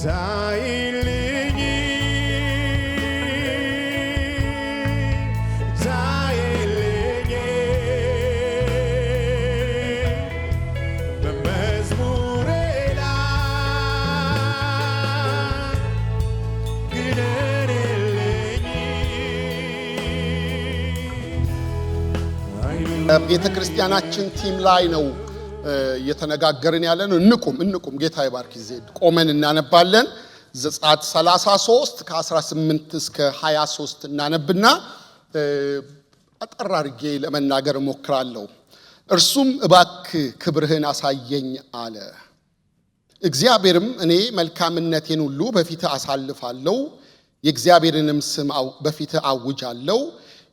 ታይልኝ ታይልኝ በመዝሙሬ ላይ ግደልልኝ። ቤተ ክርስቲያናችን ቲም ላይ ነው እየተነጋገርን ያለን። እንቁም ጌታ ይባርክ። ዜድ ቆመን እናነባለን። ዘጸአት 33 ከ18 እስከ 23 እናነብና አጠር አድርጌ ለመናገር እሞክራለሁ። እርሱም እባክህ ክብርህን አሳየኝ አለ። እግዚአብሔርም እኔ መልካምነቴን ሁሉ በፊትህ አሳልፋለሁ፣ የእግዚአብሔርንም ስም በፊትህ አውጃለሁ።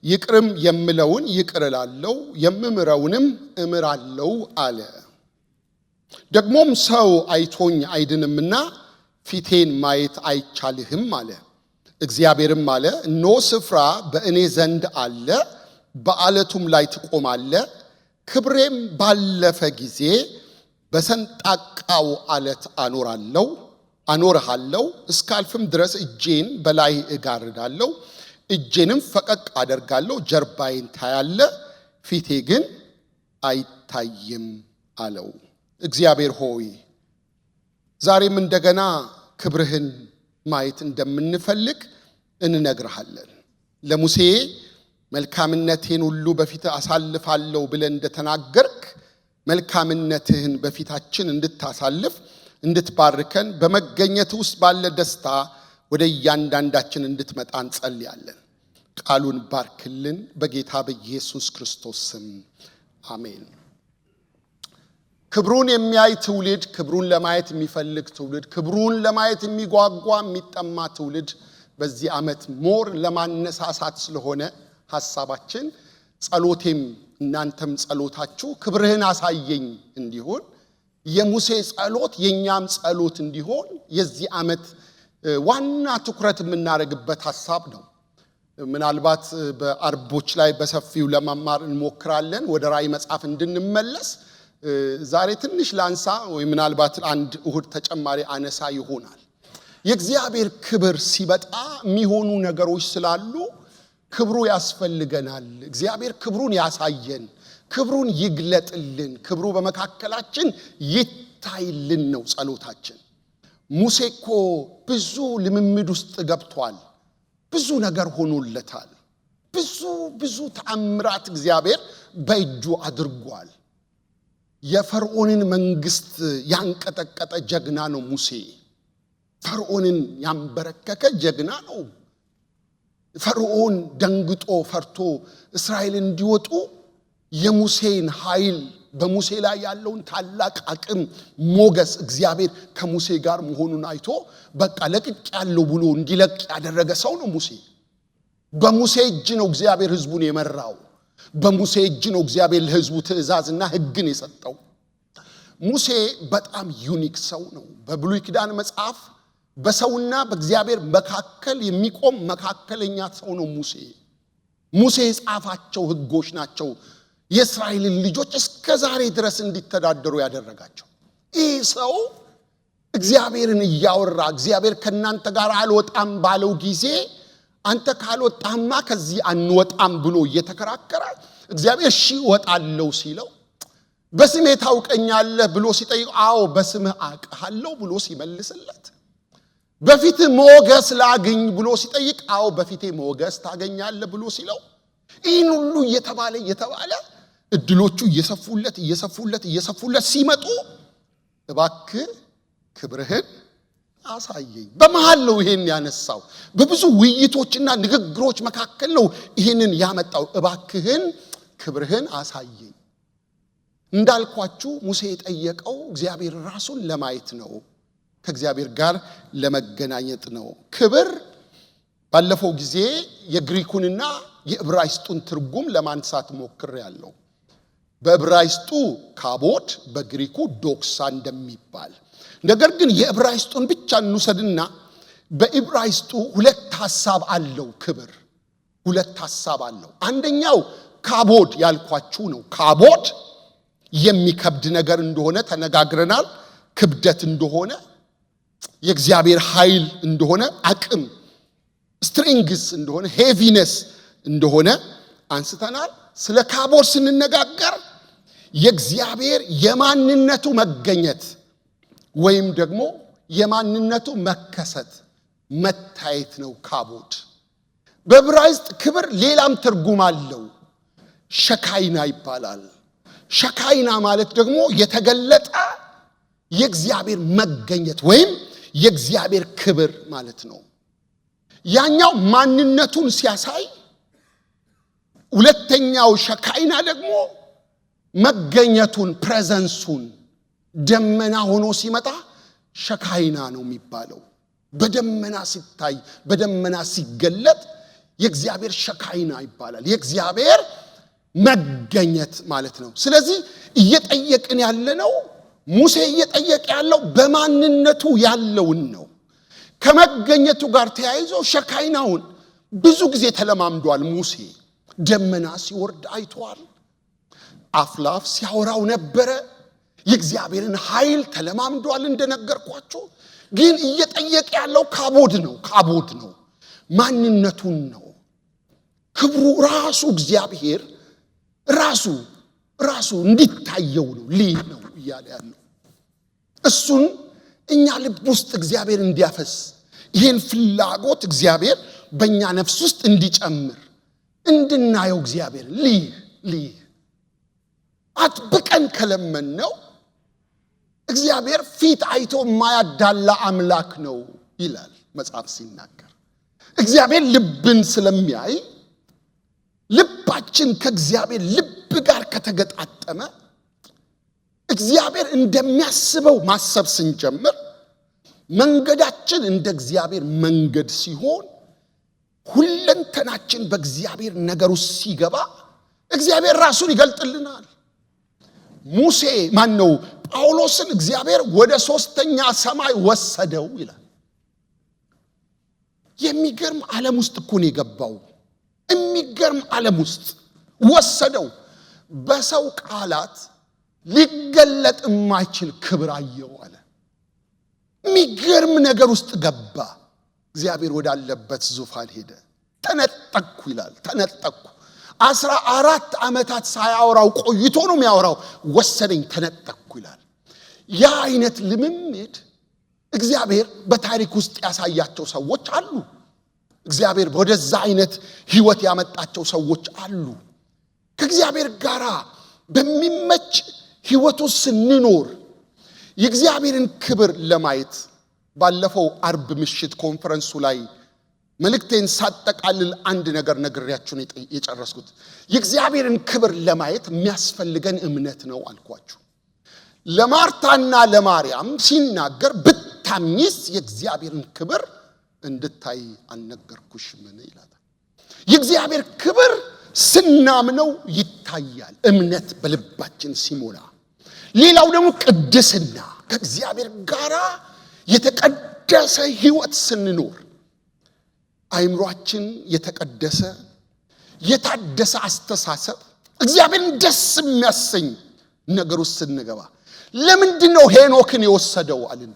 ይቅርም የምለውን ይቅር እላለሁ፣ የምምረውንም እምራለሁ አለ። ደግሞም ሰው አይቶኝ አይድንምና ፊቴን ማየት አይቻልህም አለ። እግዚአብሔርም አለ እነሆ ስፍራ በእኔ ዘንድ አለ፣ በዓለቱም ላይ ትቆማለህ። ክብሬም ባለፈ ጊዜ በሰንጣቃው ዓለት አኖርሃለሁ። እስካልፍም ድረስ እጄን በላይ እጋርዳለሁ፣ እጄንም ፈቀቅ አደርጋለሁ። ጀርባዬን ታያለ፣ ፊቴ ግን አይታይም አለው። እግዚአብሔር ሆይ ዛሬም እንደገና ክብርህን ማየት እንደምንፈልግ እንነግርሃለን። ለሙሴ መልካምነቴን ሁሉ በፊትህ አሳልፋለሁ ብለን እንደተናገርክ መልካምነትህን በፊታችን እንድታሳልፍ እንድትባርከን በመገኘት ውስጥ ባለ ደስታ ወደ እያንዳንዳችን እንድትመጣ እንጸልያለን። ቃሉን ባርክልን በጌታ በኢየሱስ ክርስቶስ ስም አሜን። ክብሩን የሚያይ ትውልድ፣ ክብሩን ለማየት የሚፈልግ ትውልድ፣ ክብሩን ለማየት የሚጓጓ የሚጠማ ትውልድ በዚህ ዓመት ሞር ለማነሳሳት ስለሆነ ሐሳባችን፣ ጸሎቴም እናንተም ጸሎታችሁ ክብርህን አሳየኝ እንዲሆን፣ የሙሴ ጸሎት የኛም ጸሎት እንዲሆን የዚህ ዓመት ዋና ትኩረት የምናደርግበት ሐሳብ ነው። ምናልባት በአርቦች ላይ በሰፊው ለማማር እንሞክራለን። ወደ ራእይ መጽሐፍ እንድንመለስ ዛሬ ትንሽ ላንሳ ወይ ምናልባት አንድ እሁድ ተጨማሪ አነሳ ይሆናል። የእግዚአብሔር ክብር ሲበጣ የሚሆኑ ነገሮች ስላሉ ክብሩ ያስፈልገናል። እግዚአብሔር ክብሩን ያሳየን፣ ክብሩን ይግለጥልን፣ ክብሩ በመካከላችን ይታይልን ነው ጸሎታችን። ሙሴ እኮ ብዙ ልምምድ ውስጥ ገብቷል። ብዙ ነገር ሆኖለታል። ብዙ ተአምራት እግዚአብሔር በእጁ አድርጓል። የፈርዖንን መንግስት ያንቀጠቀጠ ጀግና ነው ሙሴ። ፈርዖንን ያንበረከከ ጀግና ነው። ፈርዖን ደንግጦ ፈርቶ እስራኤል እንዲወጡ የሙሴን ኃይል በሙሴ ላይ ያለውን ታላቅ አቅም ሞገስ እግዚአብሔር ከሙሴ ጋር መሆኑን አይቶ በቃ ለቅቅ ያለው ብሎ እንዲለቅ ያደረገ ሰው ነው ሙሴ። በሙሴ እጅ ነው እግዚአብሔር ህዝቡን የመራው። በሙሴ እጅ ነው እግዚአብሔር ለህዝቡ ትእዛዝና ህግን የሰጠው። ሙሴ በጣም ዩኒክ ሰው ነው። በብሉይ ኪዳን መጽሐፍ በሰውና በእግዚአብሔር መካከል የሚቆም መካከለኛ ሰው ነው ሙሴ። ሙሴ የጻፋቸው ህጎች ናቸው የእስራኤልን ልጆች እስከ ዛሬ ድረስ እንዲተዳደሩ ያደረጋቸው። ይህ ሰው እግዚአብሔርን እያወራ እግዚአብሔር ከናንተ ጋር አልወጣም ባለው ጊዜ አንተ ካልወጣማ ከዚህ አንወጣም ብሎ እየተከራከረ እግዚአብሔር እሺ እወጣለሁ ሲለው፣ በስሜ ታውቀኛለህ ብሎ ሲጠይቅ አዎ በስምህ አውቅሃለሁ ብሎ ሲመልስለት፣ በፊትህ ሞገስ ላግኝ ብሎ ሲጠይቅ አዎ በፊቴ ሞገስ ታገኛለህ ብሎ ሲለው፣ ይህን ሁሉ እየተባለ እድሎቹ እየሰፉለት ሲመጡ እባክህ ክብርህን አሳየኝ። በመሃል ነው ይሄን ያነሳው። በብዙ ውይይቶችና ንግግሮች መካከል ነው ይሄንን ያመጣው። እባክህን ክብርህን አሳየኝ። እንዳልኳችሁ ሙሴ የጠየቀው እግዚአብሔር ራሱን ለማየት ነው፣ ከእግዚአብሔር ጋር ለመገናኘት ነው። ክብር ባለፈው ጊዜ የግሪኩንና የዕብራይስጡን ትርጉም ለማንሳት ሞክሬያለሁ። በዕብራይስጡ ካቦድ፣ በግሪኩ ዶክሳ እንደሚባል። ነገር ግን የዕብራይስጡን ብቻ እንውሰድና በዕብራይስጡ ሁለት ሐሳብ አለው ክብር። ሁለት ሐሳብ አለው። አንደኛው ካቦድ ያልኳችሁ ነው። ካቦድ የሚከብድ ነገር እንደሆነ ተነጋግረናል። ክብደት እንደሆነ የእግዚአብሔር ኃይል እንደሆነ አቅም ስትሬንግስ እንደሆነ ሄቪነስ እንደሆነ አንስተናል። ስለ ካቦድ ስንነጋገር የእግዚአብሔር የማንነቱ መገኘት ወይም ደግሞ የማንነቱ መከሰት መታየት ነው ካቦድ። በዕብራይስጥ ክብር ሌላም ትርጉም አለው። ሸካይና ይባላል። ሸካይና ማለት ደግሞ የተገለጠ የእግዚአብሔር መገኘት ወይም የእግዚአብሔር ክብር ማለት ነው። ያኛው ማንነቱን ሲያሳይ፣ ሁለተኛው ሸካይና ደግሞ መገኘቱን ፕሬዘንሱን ደመና ሆኖ ሲመጣ ሸካይና ነው የሚባለው። በደመና ሲታይ በደመና ሲገለጥ የእግዚአብሔር ሸካይና ይባላል። የእግዚአብሔር መገኘት ማለት ነው። ስለዚህ እየጠየቅን ያለነው ሙሴ እየጠየቀ ያለው በማንነቱ ያለውን ነው። ከመገኘቱ ጋር ተያይዞ ሸካይናውን ብዙ ጊዜ ተለማምዷል። ሙሴ ደመና ሲወርድ አይቷል። አፍላፍ ሲያወራው ነበረ። የእግዚአብሔርን ኃይል ተለማምዷል እንደነገርኳችሁ። ግን እየጠየቀ ያለው ካቦድ ነው። ማንነቱን ነው። ክብሩ ራሱ እግዚአብሔር ራሱ እንዲታየው ነው ነው እያለ ያለው። እሱን እኛ ልብ ውስጥ እግዚአብሔር እንዲያፈስ ይህን ፍላጎት እግዚአብሔር በእኛ ነፍስ ውስጥ እንዲጨምር እንድናየው እግዚአብሔር አጥብቀን ከለመን ነው እግዚአብሔር ፊት አይቶ የማያዳላ አምላክ ነው ይላል መጽሐፍ ሲናገር። እግዚአብሔር ልብን ስለሚያይ ልባችን ከእግዚአብሔር ልብ ጋር ከተገጣጠመ እግዚአብሔር እንደሚያስበው ማሰብ ስንጀምር መንገዳችን እንደ እግዚአብሔር መንገድ ሲሆን ሁለንተናችን በእግዚአብሔር ነገር ውስጥ ሲገባ እግዚአብሔር ራሱን ይገልጥልናል። ጳውሎስን እግዚአብሔር ወደ ሶስተኛ ሰማይ ወሰደው ይላል። የሚገርም ዓለም ውስጥ እኮ ነው የገባው። የሚገርም ዓለም ውስጥ ወሰደው። በሰው ቃላት ሊገለጥ የማይችል ክብር አየው አለ። የሚገርም ነገር ውስጥ ገባ። እግዚአብሔር ወዳለበት ዙፋን ሄደ። ተነጠቅኩ ይላል። 14 ዓመታት ሳያወራው ቆይቶ ነው የሚያወራው። ወሰደኝ፣ ተነጠቅኩ ይላል። ያ አይነት ልምምድ እግዚአብሔር በታሪክ ውስጥ ያሳያቸው ሰዎች አሉ። እግዚአብሔር ወደዛ አይነት ህይወት ያመጣቸው ሰዎች አሉ። ከእግዚአብሔር ጋር በሚመች ህይወቱ ስንኖር የእግዚአብሔርን ክብር ለማየት ባለፈው አርብ ምሽት ኮንፈረንሱ ላይ መልእክቴን ሳጠቃልል አንድ ነገር ነግሬያችሁ ነው የጨረስኩት። የእግዚአብሔርን ክብር ለማየት የሚያስፈልገን እምነት ነው አልኳችሁ። ለማርታና ለማርያም ሲናገር ብታምኚስ የእግዚአብሔርን ክብር እንድታይ አልነገርኩሽምን ይላል። የእግዚአብሔር ክብር ስናምነው ይታያል፣ እምነት በልባችን ሲሞላ። ሌላው ደግሞ ቅድስና፣ ከእግዚአብሔር ጋር የተቀደሰ ህይወት ስንኖር አይምሮአችን የተቀደሰ የታደሰ አስተሳሰብ እግዚአብሔርን ደስ የሚያሰኝ ነገር ውስጥ ስንገባ ለምንድነው ሄኖክን የወሰደው አልን?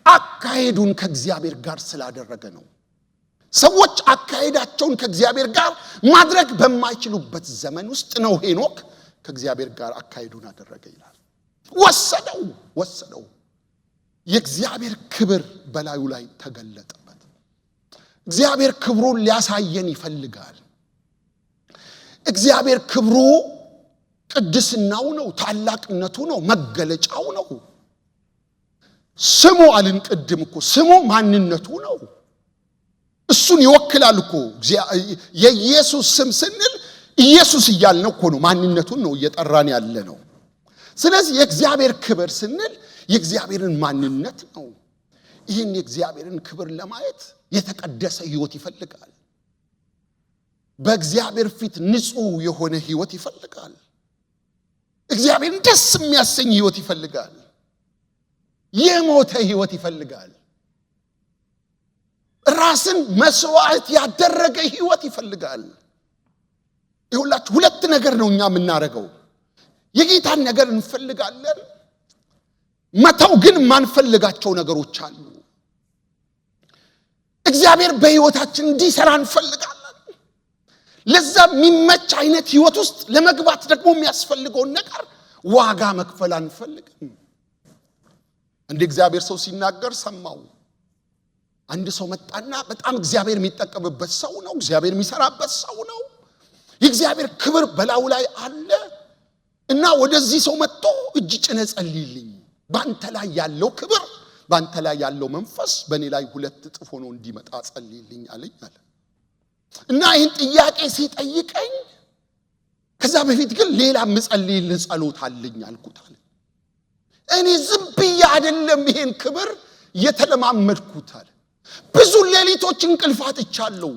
አካሄዱን ከእግዚአብሔር ጋር ስላደረገ ነው። ሰዎች አካሄዳቸውን ከእግዚአብሔር ጋር ማድረግ በማይችሉበት ዘመን ውስጥ ነው ሄኖክ ከእግዚአብሔር ጋር አካሄዱን አደረገ ይላል። ወሰደው። የእግዚአብሔር ክብር በላዩ ላይ ተገለጠበት። እግዚአብሔር ክብሩን ሊያሳየን ይፈልጋል። እግዚአብሔር ክብሩ ቅድስናው ነው፣ ታላቅነቱ ነው፣ መገለጫው ነው። ስሙ አልን ቅድም እኮ ስሙ ማንነቱ ነው። እሱን ይወክላል እኮ። የኢየሱስ ስም ስንል ኢየሱስ እያልን እኮ ነው፣ ማንነቱን ነው እየጠራን ያለ ነው። ስለዚህ የእግዚአብሔር ክብር ስንል የእግዚአብሔርን ማንነት ነው። ይህን የእግዚአብሔርን ክብር ለማየት የተቀደሰ ህይወት ይፈልጋል። በእግዚአብሔር ፊት ንጹህ የሆነ ህይወት ይፈልጋል። እግዚአብሔርን ደስ የሚያሰኝ ህይወት ይፈልጋል። የሞተ ህይወት ይፈልጋል። ራስን መስዋዕት ያደረገ ህይወት ይፈልጋል። ይሁላችሁ ሁለት ነገር ነው እኛ የምናደርገው። የጌታን ነገር እንፈልጋለን፣ መተው ግን ማንፈልጋቸው ነገሮች አሉ። እግዚአብሔር በህይወታችን እንዲሰራ እንፈልጋለን። ለዛ የሚመች አይነት ህይወት ውስጥ ለመግባት ደግሞ የሚያስፈልገው ነገር ዋጋ መክፈል አንፈልግም። እንደ እግዚአብሔር ሰው ሲናገር ሰማው። አንድ ሰው መጣና በጣም እግዚአብሔር የሚጠቀምበት ሰው ነው፣ እግዚአብሔር የሚሰራበት ሰው ነው። የእግዚአብሔር ክብር በላዩ ላይ አለ እና ወደዚህ ሰው መጥቶ እጅ ጭነህ ጸልይልኝ፣ ባንተ ላይ ያለው ክብር፣ ባንተ ላይ ያለው መንፈስ በእኔ ላይ 2 እጥፍ ሆኖ እንዲመጣ ጸልይልኝ አለኝ አለ። እና ይህን ጥያቄ ሲጠይቀኝ ከዛ በፊት ግን ሌላ ምጸልይልህ ጸሎት አለኝ አልኩት አለ። እኔ ዝም ብዬ አይደለም ይሄን ክብር የተለማመድኩት አለ። ብዙ ሌሊቶች እንቅልፍ አጥቻለሁ፣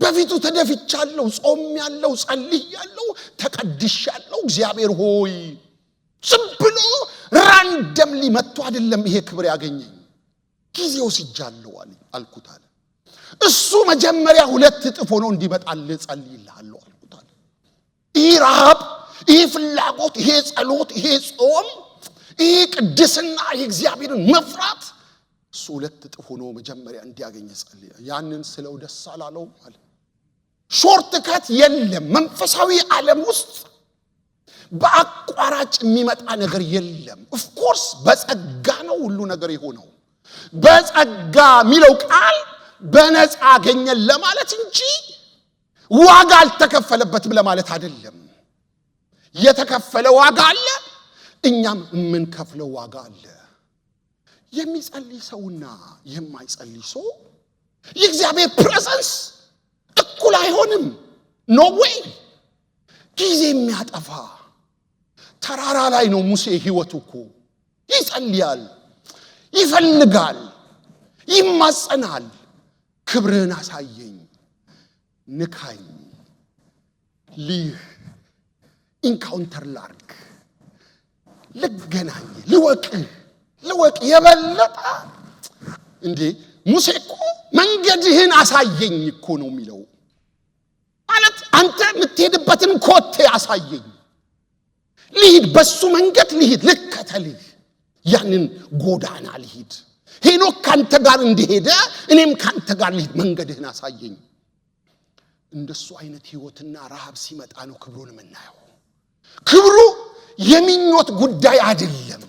በፊቱ ተደፍቻለሁ፣ ጾሜያለሁ፣ ጸልያለሁ፣ ተቀድሻለሁ። እግዚአብሔር ሆይ ዝም ብሎ ራንደምሊ መጥቶ አይደለም ይሄ ክብር ያገኘኝ፣ ጊዜው ሲጃለሁ አልኩት አለ። እሱ መጀመሪያ 2 እጥፍ ሆኖ እንዲመጣልህ ጸልይልሃለሁ አልኩት አለ። ይሄ ረሃብ፣ ይሄ ፍላጎት፣ ይሄ ጸሎት፣ ይሄ ጾም፣ ይሄ ቅድስና፣ የእግዚአብሔርን መፍራት እሱ 2 እጥፍ ሆኖ መጀመሪያ እንዲያገኝ ጸልይ። ያንን ስለው ደስ አላለው ማለት ሾርት ከት የለም። መንፈሳዊ ዓለም ውስጥ በአቋራጭ የሚመጣ ነገር የለም። ኦፍ ኮርስ በጸጋ ነው ሁሉ ነገር የሆነው። በጸጋ የሚለው ቃል በነፃ አገኘን ለማለት እንጂ ዋጋ አልተከፈለበትም ለማለት አይደለም። የተከፈለ ዋጋ አለ፣ እኛም የምንከፍለው ዋጋ አለ። የሚጸልይ ሰውና የማይጸልይ ሰው የእግዚአብሔር ፕሬዘንስ እኩል አይሆንም። ኖ ዌይ። ጊዜ የሚያጠፋ ተራራ ላይ ነው ሙሴ ህይወቱ እኮ። ይጸልያል፣ ይፈልጋል፣ ይማጸናል። ክብርህን አሳየኝ፣ ንካኝ፣ ኢንካውንተር ላርግ፣ ልገናኝ፣ ልወቅ የበለጠ እንዴ። ሙሴ እኮ መንገድህን አሳየኝ እኮ ነው የሚለው። ማለት አንተ የምትሄድበትን ኮቴ አሳየኝ፣ ልሂድ፣ በሱ መንገድ ልሂድ፣ ልከተልህ፣ ያንን ጎዳና ልሂድ። ሄኖክ ካንተ ጋር እንደሄደ እኔም ካንተ ጋር ልሂድ፣ መንገድህን አሳየኝ። እንደሱ አይነት ህይወትና ረሃብ ሲመጣ ነው ክብሩን የምናየው። ክብሩ የሚኞት ጉዳይ አይደለም።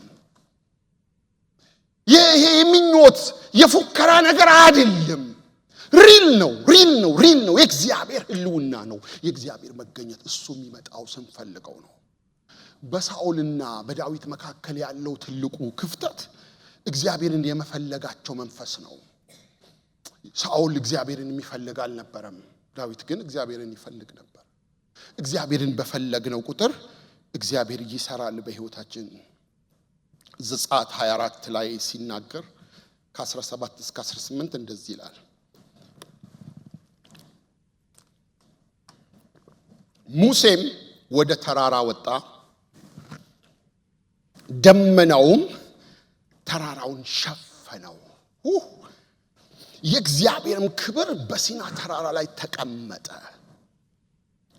ይሄ የሚኞት የፉከራ ነገር አይደለም። ሪል ነው። የእግዚአብሔር ህልውና ነው፣ የእግዚአብሔር መገኘት። እሱ የሚመጣው ስንፈልገው ነው። በሳኦልና በዳዊት መካከል ያለው ትልቁ ክፍተት እግዚአብሔርን የመፈለጋቸው መንፈስ ነው። ሳኦል እግዚአብሔርን የሚፈልግ አልነበረም። ዳዊት ግን እግዚአብሔርን ይፈልግ ነበር። እግዚአብሔርን በፈለግነው ቁጥር እግዚአብሔር ይሰራል በህይወታችን። ዘጸአት 24 ላይ ሲናገር ከ17 እስከ 18 እንደዚህ ይላል። ሙሴም ወደ ተራራ ወጣ፣ ደመናውም ተራራውን ሸፈነው። የእግዚአብሔርም ክብር በሲና ተራራ ላይ ተቀመጠ።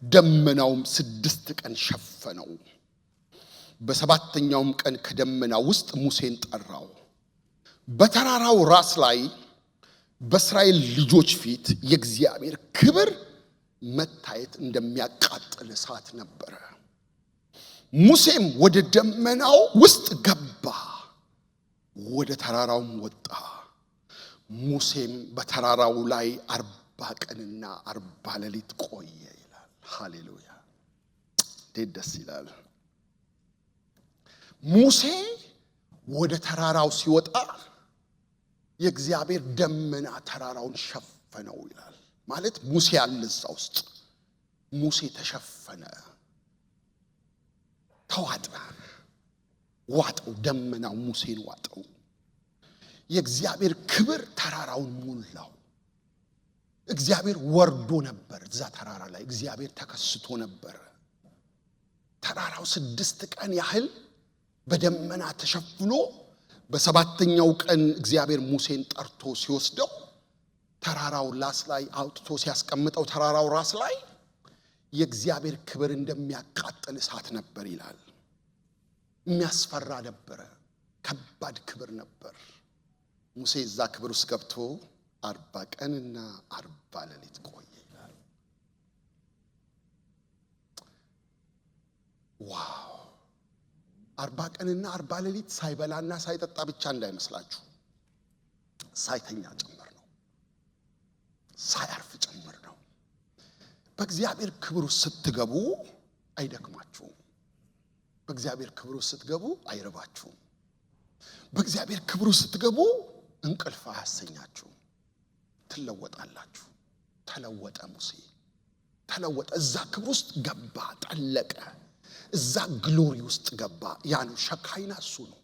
ደመናውም 6 ቀን ሸፈነው። በሰባተኛውም ቀን ከደመናው ውስጥ ሙሴን ጠራው። በተራራው ራስ ላይ በእስራኤል ልጆች ፊት የእግዚአብሔር ክብር መታየት እንደሚያቃጥል እሳት ነበረ። ሙሴም ወደ ደመናው ውስጥ ገባ፣ ወደ ተራራውም ወጣ። ሙሴም በተራራው ላይ 40 ቀንና 40 ሌሊት ቆየ ይላል። ሃሌሉያ! እንዴት ደስ ይላል! ሙሴ ወደ ተራራው ሲወጣ የእግዚአብሔር ደመና ተራራውን ሸፈነው ይላል። ማለት ሙሴ አለ እዛ ውስጥ። ሙሴ ተሸፈነ፣ ተዋጠ፣ ዋጠው። ደመናው ሙሴን ዋጠው። የእግዚአብሔር ክብር ተራራውን ሞላው። እግዚአብሔር ወርዶ ነበር እዛ ተራራ ላይ። እግዚአብሔር ተከስቶ ነበር። ተራራው 6 ቀን ያህል በደመና ተሸፍኖ በሰባተኛው ቀን እግዚአብሔር ሙሴን ጠርቶ ሲወስደው ተራራው ራስ ላይ አውጥቶ ሲያስቀምጠው ተራራው ራስ ላይ የእግዚአብሔር ክብር እንደሚያቃጥል እሳት ነበር ይላል። የሚያስፈራ ነበር። ከባድ ክብር ነበር። ሙሴ እዛ ክብር ውስጥ ገብቶ 40 ቀንና 40 ሌሊት ቆየ ይላል። ዋው! 40 ቀንና 40 ሌሊት ሳይበላና ሳይጠጣ ብቻ እንዳይመስላችሁ፣ ሳይተኛ ጭምር ነው፣ ሳያርፍ ጭምር ነው። በእግዚአብሔር ክብር ውስጥ ስትገቡ አይደክማችሁም። በእግዚአብሔር ክብር ውስጥ ስትገቡ አይረባችሁም። በእግዚአብሔር ክብር ውስጥ ስትገቡ እንቅልፍ አያሰኛችሁም። ትለወጣላችሁ። ተለወጠ ሙሴ፣ ተለወጠ። እዛ ክብር ውስጥ ገባ፣ ጠለቀ። እዛ ግሎሪ ውስጥ ገባ። ያ ነው ሸካይና፣ እሱ ነው።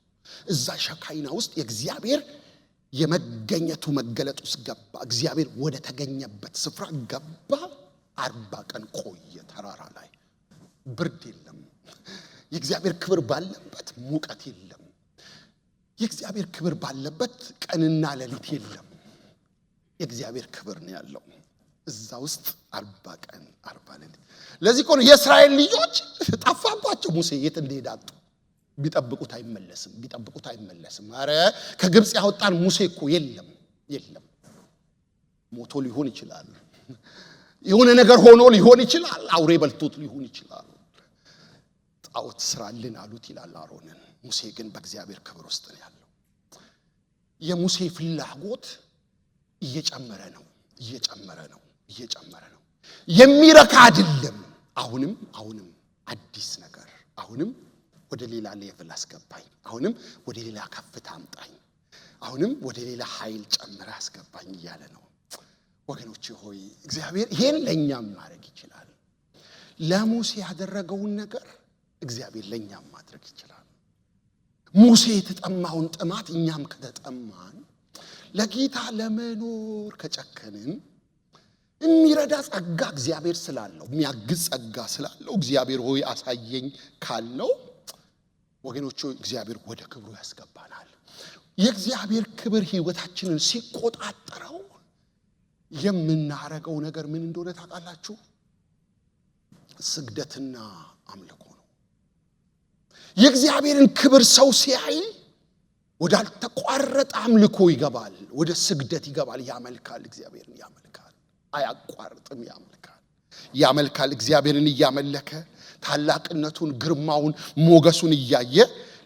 እዛ ሸካይና ውስጥ የእግዚአብሔር የመገኘቱ መገለጥ ውስጥ ገባ። እግዚአብሔር ወደ ተገኘበት ስፍራ ገባ። 40 ቀን ቆየ። ተራራ ላይ ብርድ የለም። የእግዚአብሔር ክብር ባለበት ሙቀት የለም። የእግዚአብሔር ክብር ባለበት ቀንና ሌሊት የለም። የእግዚአብሔር ክብር ነው ያለው እዛ ውስጥ 40 ቀን 40 ሌሊት። ለዚህ እኮ ነው የእስራኤል ልጆች ጠፋባቸው። ሙሴ የት እንደሄደ አጡ። ቢጠብቁት አይመለስም፣ ቢጠብቁት አይመለስም። አረ ከግብጽ ያወጣን ሙሴ እኮ የለም። ሞቶ ሊሆን ይችላል፣ የሆነ ነገር ሆኖ ሊሆን ይችላል፣ አውሬ በልቶት ሊሆን ይችላል። ጣዖት ስራልን አሉት ይላል አሮንን። ሙሴ ግን በእግዚአብሔር ክብር ውስጥ ነው ያለው። የሙሴ ፍላጎት እየጨመረ ነው። የሚረካ አይደለም። አሁንም አዲስ ነገር፣ አሁንም ወደ ሌላ ሌቭል አስገባኝ፣ አሁንም ወደ ሌላ ከፍታ አምጣኝ፣ አሁንም ወደ ሌላ ኃይል ጨምረ አስገባኝ እያለ ነው። ወገኖቼ ሆይ እግዚአብሔር ይሄን ለኛም ማድረግ ይችላል። ለሙሴ ያደረገውን ነገር እግዚአብሔር ለኛም ማድረግ ይችላል። ሙሴ የተጠማውን ጥማት እኛም ከተጠማን፣ ለጌታ ለመኖር ከጨከንን፣ የሚረዳ ጸጋ እግዚአብሔር ስላለው፣ የሚያግዝ ጸጋ ስላለው እግዚአብሔር ሆይ አሳየኝ ካለው ወገኖቹ እግዚአብሔር ወደ ክብሩ ያስገባናል። የእግዚአብሔር ክብር ህይወታችንን ሲቆጣጠረው የምናረገው ነገር ምን እንደሆነ ታውቃላችሁ? ስግደትና አምልኮ ነው። የእግዚአብሔርን ክብር ሰው ሲያይ ወዳልተቋረጠ አምልኮ ይገባል፣ ወደ ስግደት ይገባል፣ ያመልካል፣ እግዚአብሔርን ያመልካል፣ አያቋርጥም፣ ያመልካል። እግዚአብሔርን እያመለከ ታላቅነቱን፣ ግርማውን፣ ሞገሱን እያየ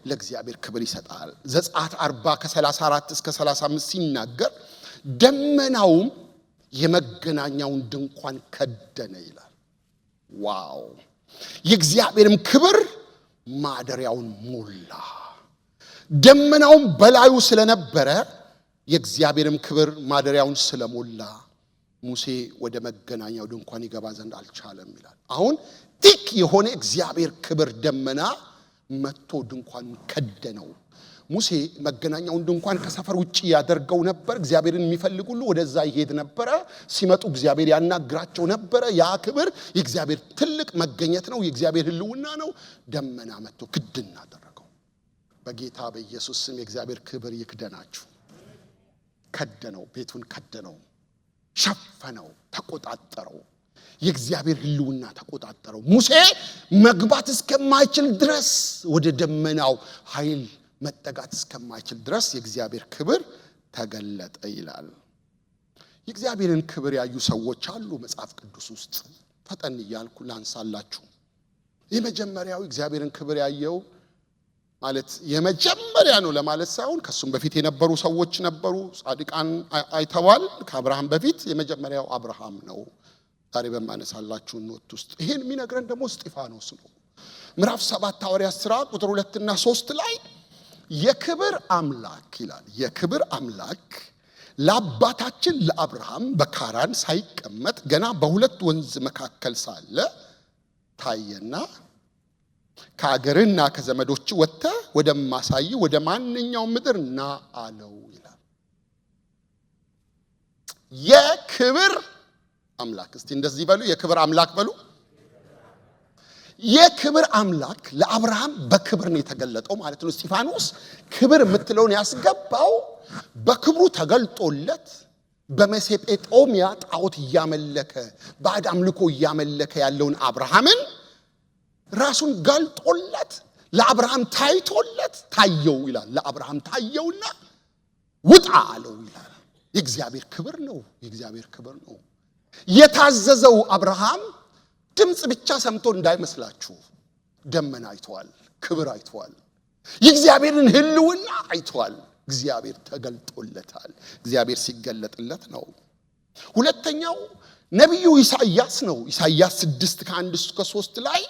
ለእግዚአብሔር ክብር ይሰጣል። ዘጸአት 40 ከ34 እስከ 35 ሲናገር ደመናውም የመገናኛውን ድንኳን ከደነ ይላል። ዋው! የእግዚአብሔርም ክብር ማደሪያውን ሞላ። ደመናውም በላዩ ስለነበረ የእግዚአብሔርም ክብር ማደሪያውን ስለሞላ ሙሴ ወደ መገናኛው ድንኳን ይገባ ዘንድ አልቻለም ይላል። አሁን ቲክ የሆነ እግዚአብሔር ክብር ደመና መጥቶ ድንኳኑን ከደነው። ሙሴ መገናኛውን ድንኳን ከሰፈር ውጪ ያደርገው ነበር። እግዚአብሔርን የሚፈልግ ሁሉ ወደዛ ይሄድ ነበር። ሲመጡ እግዚአብሔር ያናግራቸው ነበር። ያ ክብር የእግዚአብሔር ትልቅ መገኘት ነው፣ የእግዚአብሔር ህልውና ነው። ደመና መጥቶ ክድና አደረገው። በጌታ በኢየሱስ ስም የእግዚአብሔር ክብር ይክደናችሁ። ከደነው፣ ቤቱን ከደነው፣ ሸፈነው፣ ተቆጣጠረው። የእግዚአብሔር ህልውና ተቆጣጠረው። ሙሴ መግባት እስከማይችል ድረስ ወደ ደመናው ኃይል መጠጋት እስከማይችል ድረስ የእግዚአብሔር ክብር ተገለጠ ይላል። የእግዚአብሔርን ክብር ያዩ ሰዎች አሉ መጽሐፍ ቅዱስ ውስጥ። ፈጠን እያልኩ ላንሳላችሁ። የመጀመሪያው እግዚአብሔርን ክብር ያየው ማለት የመጀመሪያ ነው ለማለት ሳይሆን ከሱም በፊት የነበሩ ሰዎች ነበሩ፣ ጻድቃን አይተዋል። ከአብርሃም በፊት የመጀመሪያው አብርሃም ነው። ዛሬ በማነሳላችሁ ኖት ውስጥ ይሄን የሚነግረን ደግሞ እስጢፋኖስ ነው። ምዕራፍ 7 ሐዋርያት ሥራ ቁጥር 2 እና 3 ላይ የክብር አምላክ ይላል። የክብር አምላክ ለአባታችን ለአብርሃም በካራን ሳይቀመጥ ገና በሁለት ወንዝ መካከል ሳለ ታየና ከአገርና ከዘመዶች ወጥተህ ወደማሳይ ወደ ማንኛውም ምድር ና አለው ይላል። የክብር አምላክ፣ እስቲ እንደዚህ በሉ፣ የክብር አምላክ በሉ። የክብር አምላክ ለአብርሃም በክብር ነው የተገለጠው ማለት ነው። እስጢፋኖስ ክብር የምትለውን ያስገባው በክብሩ ተገልጦለት በመሴጴጦሚያ ጣዖት እያመለከ ባዕድ አምልኮ እያመለከ ያለውን አብርሃምን ራሱን ገልጦለት ለአብርሃም ታየው ይላል። ለአብርሃም ታየውና ውጣ አለው ይላል። የእግዚአብሔር ክብር ነው። የታዘዘው አብርሃም ድምጽ ብቻ ሰምቶ እንዳይመስላችሁ ደመና አይቷል፣ ክብር አይቷል፣ የእግዚአብሔርን ሕልውና አይቷል። እግዚአብሔር ተገልጦለታል። እግዚአብሔር ሲገለጥለት ነው። ሁለተኛው ነቢዩ ኢሳይያስ ነው። ኢሳይያስ 6:1-3 ላይ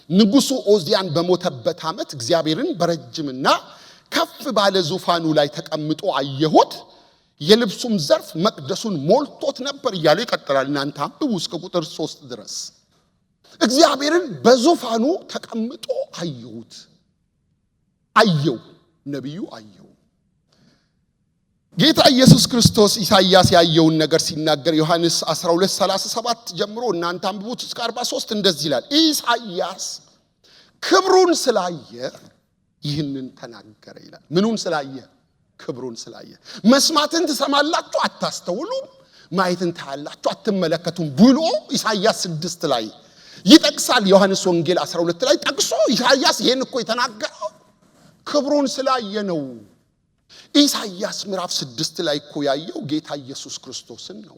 ንጉሡ ኦዚያን በሞተበት ዓመት እግዚአብሔርን በረጅምና ከፍ ባለ ዙፋኑ ላይ ተቀምጦ አየሁት፣ የልብሱም ዘርፍ መቅደሱን ሞልቶት ነበር እያለ ይቀጥላል። እናንተ አንብቡ እስከ ቁጥር 3 ድረስ። እግዚአብሔርን በዙፋኑ ተቀምጦ አየው፣ ነቢዩ አየው። ጌታ ኢየሱስ ክርስቶስ ኢሳይያስ ያየውን ነገር ሲናገር ዮሐንስ 12:37 ጀምሮ እናንተ አንብቡት እስከ 43 እንደዚህ ይላል። ኢሳይያስ ክብሩን ስላየ ይህንን ተናገረ ይላል። ምኑን ስላየ? ክብሩን ስላየ። መስማትን ትሰማላችሁ አታስተውሉም፣ ማየትን ታያላችሁ አትመለከቱም ብሎ ኢሳይያስ 6 ላይ ይጠቅሳል። ዮሐንስ ወንጌል 12 ላይ ጠቅሶ ኢሳይያስ ይሄን እኮ የተናገረው ክብሩን ስላየ ነው። ኢሳይያስ ምዕራፍ 6 ላይ እኮ ያየው ጌታ ኢየሱስ ክርስቶስን ነው።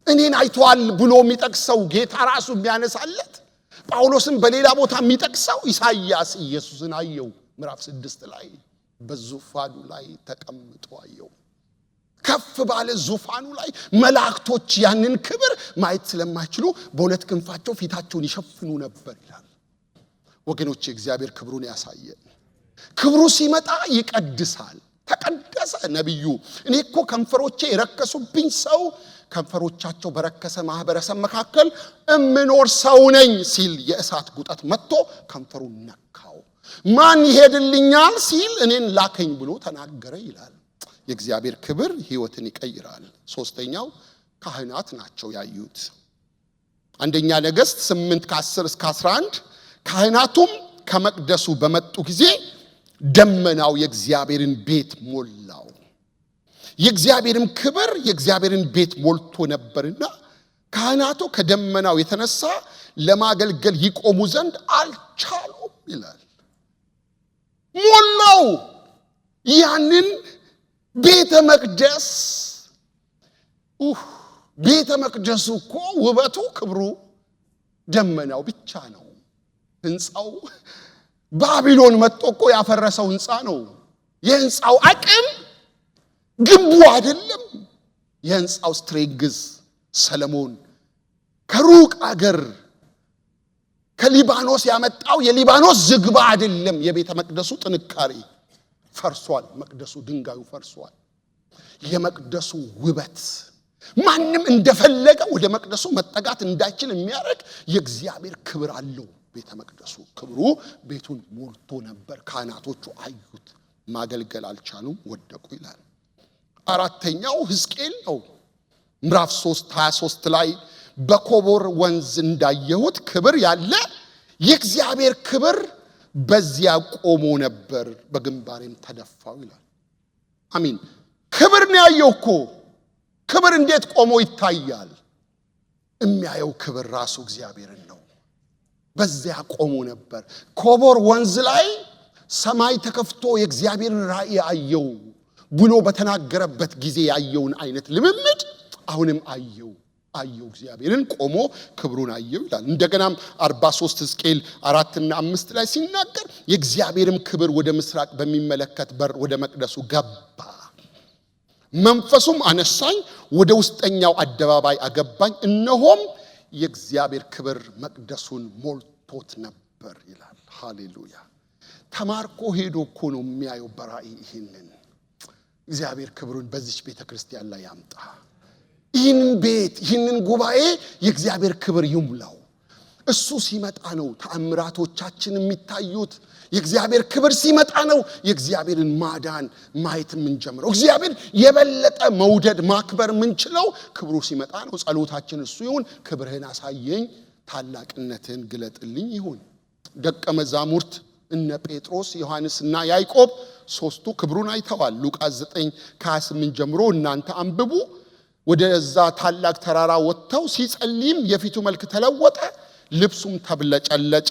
እኔን አይቷል ብሎ የሚጠቅሰው ጌታ ራሱ የሚያነሳለት ጳውሎስን በሌላ ቦታ የሚጠቅሰው ኢሳይያስ ኢየሱስን አየው። ምዕራፍ 6 ላይ በዙፋኑ ላይ ተቀምጦ አየው። ከፍ ባለ ዙፋኑ ላይ መላእክቶች ያንን ክብር ማየት ስለማይችሉ በሁለት ክንፋቸው ፊታቸውን ይሸፍኑ ነበር ይላል። ወገኖቼ እግዚአብሔር ክብሩን ያሳየን። ክብሩ ሲመጣ ይቀድሳል። ተቀደሰ ነቢዩ። እኔ እኮ ከንፈሮቼ የረከሱብኝ ሰው፣ ከንፈሮቻቸው በረከሰ ማህበረሰብ መካከል እምኖር ሰው ነኝ ሲል የእሳት ጉጠት መጥቶ ከንፈሩን ነካው። ማን ይሄድልኛል ሲል እኔን ላከኝ ብሎ ተናገረ ይላል። የእግዚአብሔር ክብር ሕይወትን ይቀይራል። ሶስተኛው ካህናት ናቸው ያዩት። አንደኛ ነገሥት 8:10-11 ካህናቱም ከመቅደሱ በመጡ ጊዜ ደመናው የእግዚአብሔርን ቤት ሞላው። የእግዚአብሔርም ክብር የእግዚአብሔርን ቤት ሞልቶ ነበርና ካህናቱ ከደመናው የተነሳ ለማገልገል ይቆሙ ዘንድ አልቻሉም ይላል። ሞላው ያንን ቤተ መቅደስ። ቤተ መቅደሱ እኮ ውበቱ ክብሩ ደመናው ብቻ ነው። ህንፃው ባቢሎን መጥቶ እኮ ያፈረሰው ህንፃ ነው። የህንፃው አቅም ግንቡ አይደለም። የህንፃው ስትሬንግዝ ሰለሞን ከሩቅ አገር ከሊባኖስ ያመጣው የሊባኖስ ዝግባ አይደለም። የቤተ መቅደሱ ጥንካሬ ፈርሷል። መቅደሱ ድንጋዩ ፈርሷል። የመቅደሱ ውበት ማንም እንደፈለገ ወደ መቅደሱ መጠጋት እንዳይችል የሚያደርግ የእግዚአብሔር ክብር አለው። ቤተ መቅደሱ ክብሩ ቤቱን ሞልቶ ነበር። ካህናቶቹ አዩት፣ ማገልገል አልቻሉም፣ ወደቁ ይላል። አራተኛው ሕዝቅኤል ነው። ምዕራፍ 3:23 ላይ በኮቦር ወንዝ እንዳየሁት ክብር ያለ የእግዚአብሔር ክብር በዚያ ቆሞ ነበር፣ በግንባሬም ተደፋው ይላል። አሜን። ክብር ነው ያየው እኮ። ክብር እንዴት ቆሞ ይታያል? የሚያየው ክብር ራሱ እግዚአብሔርን ነው። በዚያ ቆሞ ነበር። ኮቦር ወንዝ ላይ ሰማይ ተከፍቶ የእግዚአብሔርን ራእይ አየው ብሎ በተናገረበት ጊዜ ያየውን አይነት ልምምድ አሁንም አየው እግዚአብሔርን ቆሞ ክብሩን አየው ይላል። እንደገናም 43 ሕዝቅኤል 4-5 ላይ ሲናገር የእግዚአብሔርም ክብር ወደ ምስራቅ በሚመለከት በር ወደ መቅደሱ ገባ፣ መንፈሱም አነሳኝ፣ ወደ ውስጠኛው አደባባይ አገባኝ፣ እነሆም የእግዚአብሔር ክብር መቅደሱን ሞልቶት ነበር ይላል። ሃሌሉያ። ተማርኮ ሄዶ እኮ ነው የሚያየው በራእይ። ይህንን እግዚአብሔር ክብሩን በዚች ቤተ ክርስቲያን ላይ ያምጣ። ይህንን ቤት ይህንን ጉባኤ የእግዚአብሔር ክብር ይሙላው። እሱ ሲመጣ ነው ተአምራቶቻችን የሚታዩት። የእግዚአብሔር ክብር ሲመጣ ነው የእግዚአብሔርን ማዳን ማየት የምንጀምረው። እግዚአብሔር የበለጠ መውደድ ማክበር የምንችለው ክብሩ ሲመጣ ነው። ጸሎታችን እሱ ይሁን። ክብርህን አሳየኝ፣ ታላቅነትን ግለጥልኝ ይሁን። ደቀ መዛሙርት እነ ጴጥሮስ ዮሐንስና ያዕቆብ ሶስቱ ክብሩን አይተዋል። ሉቃስ 9:28 ጀምሮ እናንተ አንብቡ። ወደዛ ታላቅ ተራራ ወጥተው ሲጸልይም የፊቱ መልክ ተለወጠ፣ ልብሱም ተብለጨለጨ፣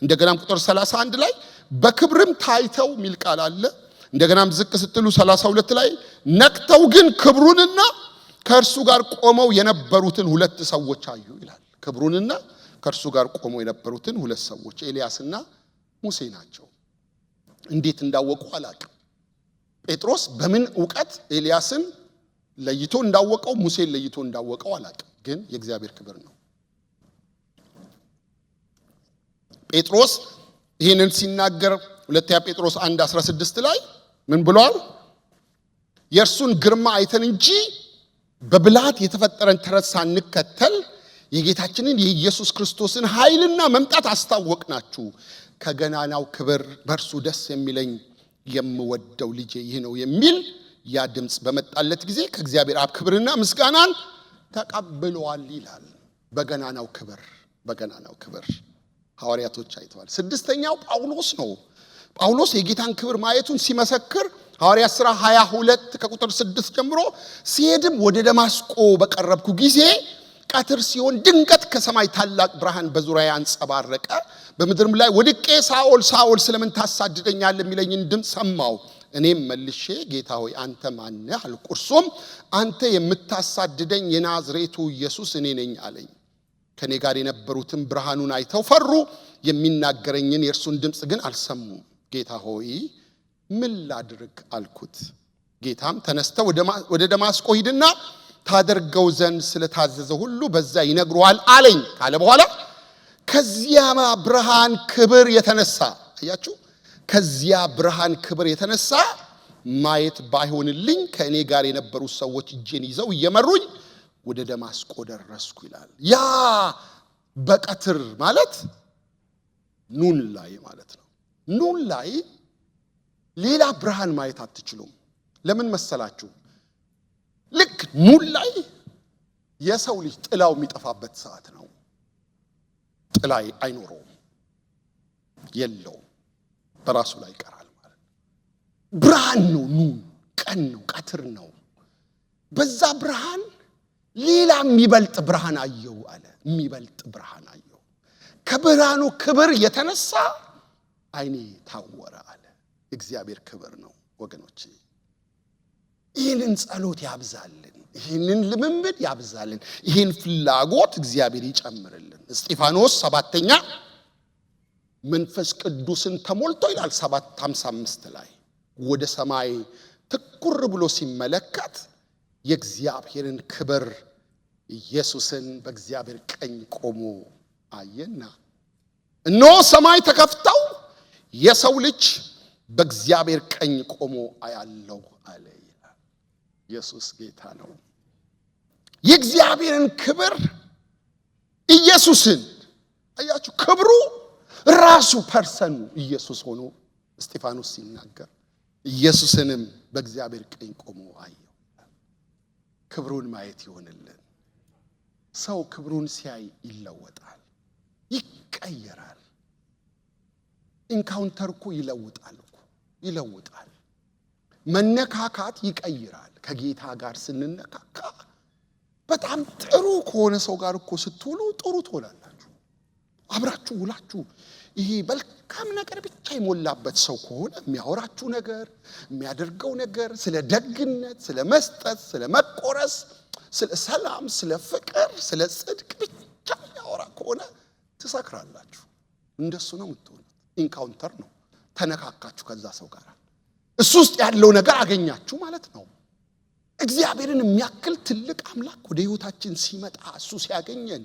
እንደገናም ቁጥር 31 ላይ በክብርም ታይተው ሚል ቃል አለ። እንደገናም ዝቅ ስትሉ 32 ላይ ነቅተው ግን ክብሩንና ከእርሱ ጋር ቆመው የነበሩትን ሁለት ሰዎች አዩ ይላል። ክብሩንና ከእርሱ ጋር ቆመው የነበሩትን ሁለት ሰዎች ኤልያስና ሙሴ ናቸው። እንዴት እንዳወቁ አላውቅም። ጴጥሮስ በምን ዕውቀት ኤልያስን ለይቶ እንዳወቀው ሙሴን ለይቶ እንዳወቀው አላውቅም። ግን የእግዚአብሔር ክብር ነው። ጴጥሮስ ይህንን ሲናገር ሁለተኛ ጴጥሮስ 1:16 ላይ ምን ብሏል? የእርሱን ግርማ አይተን እንጂ በብልሃት የተፈጠረን ተረት ሳንከተል የጌታችንን የኢየሱስ ክርስቶስን ኃይልና መምጣት አስታወቅናችሁ። ከገናናው ክብር በእርሱ ደስ የሚለኝ የምወደው ልጄ ይህ ነው የሚል ያ ድምፅ በመጣለት ጊዜ ከእግዚአብሔር አብ ክብርና ምስጋናን ተቀብለዋል ይላል። በገናናው ክብር ሐዋርያቶች አይተዋል። ስድስተኛው ጳውሎስ ነው። ጳውሎስ የጌታን ክብር ማየቱን ሲመሰክር ሐዋርያት ሥራ 22 ከቁጥር 6 ጀምሮ ሲሄድም ወደ ደማስቆ በቀረብኩ ጊዜ ቀትር ሲሆን ድንገት ከሰማይ ታላቅ ብርሃን በዙሪያዬ አንጸባረቀ። በምድርም ላይ ወድቄ ሳኦል ሳኦል ስለምን ታሳድደኛለህ የሚለኝን ድምፅ ሰማሁ። እኔም መልሼ ጌታ ሆይ አንተ ማን ነህ አልኩ። እርሱም አንተ የምታሳድደኝ የናዝሬቱ ኢየሱስ እኔ ነኝ አለኝ። ከኔ ጋር የነበሩትም ብርሃኑን አይተው ፈሩ፣ የሚናገረኝን የእርሱን ድምፅ ግን አልሰሙም። ጌታ ሆይ ምን ላድርግ አልኩት። ጌታም ተነስተ ወደ ደማስቆ ሂድና ታደርገው ዘንድ ስለታዘዘ ሁሉ በዛ ይነግሩሃል አለኝ ካለ በኋላ ከዚያ ብርሃን ክብር የተነሳ አያችሁ፣ ከዚያ ብርሃን ክብር የተነሳ ማየት ባይሆንልኝ ከእኔ ጋር የነበሩ ሰዎች እጄን ይዘው እየመሩኝ ወደ ደማስቆ ደረስኩ ይላል። ያ በቀትር ማለት ኑን ላይ ማለት ነው። ኑን ላይ ሌላ ብርሃን ማየት አትችሉም። ለምን መሰላችሁ? ልክ ኑን ላይ የሰው ልጅ ጥላው የሚጠፋበት ሰዓት ነው። ጥላ አይኖረውም፣ የለውም፣ በራሱ ላይ ይቀራል ማለት ነው። ብርሃን ነው። ኑን ቀን ነው፣ ቀትር ነው። በዛ ብርሃን ሌላ የሚበልጥ ብርሃን አየው አለ። የሚበልጥ ብርሃን አየው። ከብርሃኑ ክብር የተነሳ አይኔ ታወረ አለ። እግዚአብሔር ክብር ነው ወገኖቼ። ይህንን ጸሎት ያብዛልን፣ ይህንን ልምምድ ያብዛልን፣ ይህን ፍላጎት እግዚአብሔር ይጨምርልን። እስጢፋኖስ 7ኛ መንፈስ ቅዱስን ተሞልቶ ይላል 7:55 ላይ ወደ ሰማይ ትኩር ብሎ ሲመለከት የእግዚአብሔርን ክብር ኢየሱስን በእግዚአብሔር ቀኝ ቆሞ አየና እነሆ ሰማይ ተከፍተው የሰው ልጅ በእግዚአብሔር ቀኝ ቆሞ አያለው አለ ይላል። ኢየሱስ ጌታ ነው። የእግዚአብሔርን ክብር ኢየሱስን አያችሁ፣ ክብሩ ራሱ ፐርሰኑ ኢየሱስ ሆኖ እስጢፋኖስ ሲናገር ኢየሱስንም በእግዚአብሔር ቀኝ ቆሞ አየው። ክብሩን ማየት ይሆንልን። ሰው ክብሩን ሲያይ ይለወጣል፣ ይቀየራል። ኢንካውንተር እኮ ይለውጣል። መነካካት ይቀይራል። ከጌታ ጋር ስንነካካ በጣም ጥሩ ከሆነ ሰው ጋር እኮ ስትውሉ ጥሩ ትሆናላችሁ። አብራችሁ ውላችሁ ይሄ መልካም ነገር ብቻ የሞላበት ሰው ከሆነ የሚያወራችሁ ነገር፣ የሚያደርገው ነገር ስለ ደግነት፣ ስለ መስጠት፣ ስለ መቆረስ፣ ስለ ሰላም፣ ስለ ፍቅር፣ ስለ ጽድቅ ብቻ ያወራ ከሆነ ትሰክራላችሁ። እንደሱ ነው የምትሆኑት። ኢንካውንተር ነው። ተነካካችሁ ከዛ ሰው ጋር እሱ ውስጥ ያለው ነገር አገኛችሁ ማለት ነው። እግዚአብሔርን የሚያክል ትልቅ አምላክ ወደ ህይወታችን ሲመጣ እሱ ሲያገኘን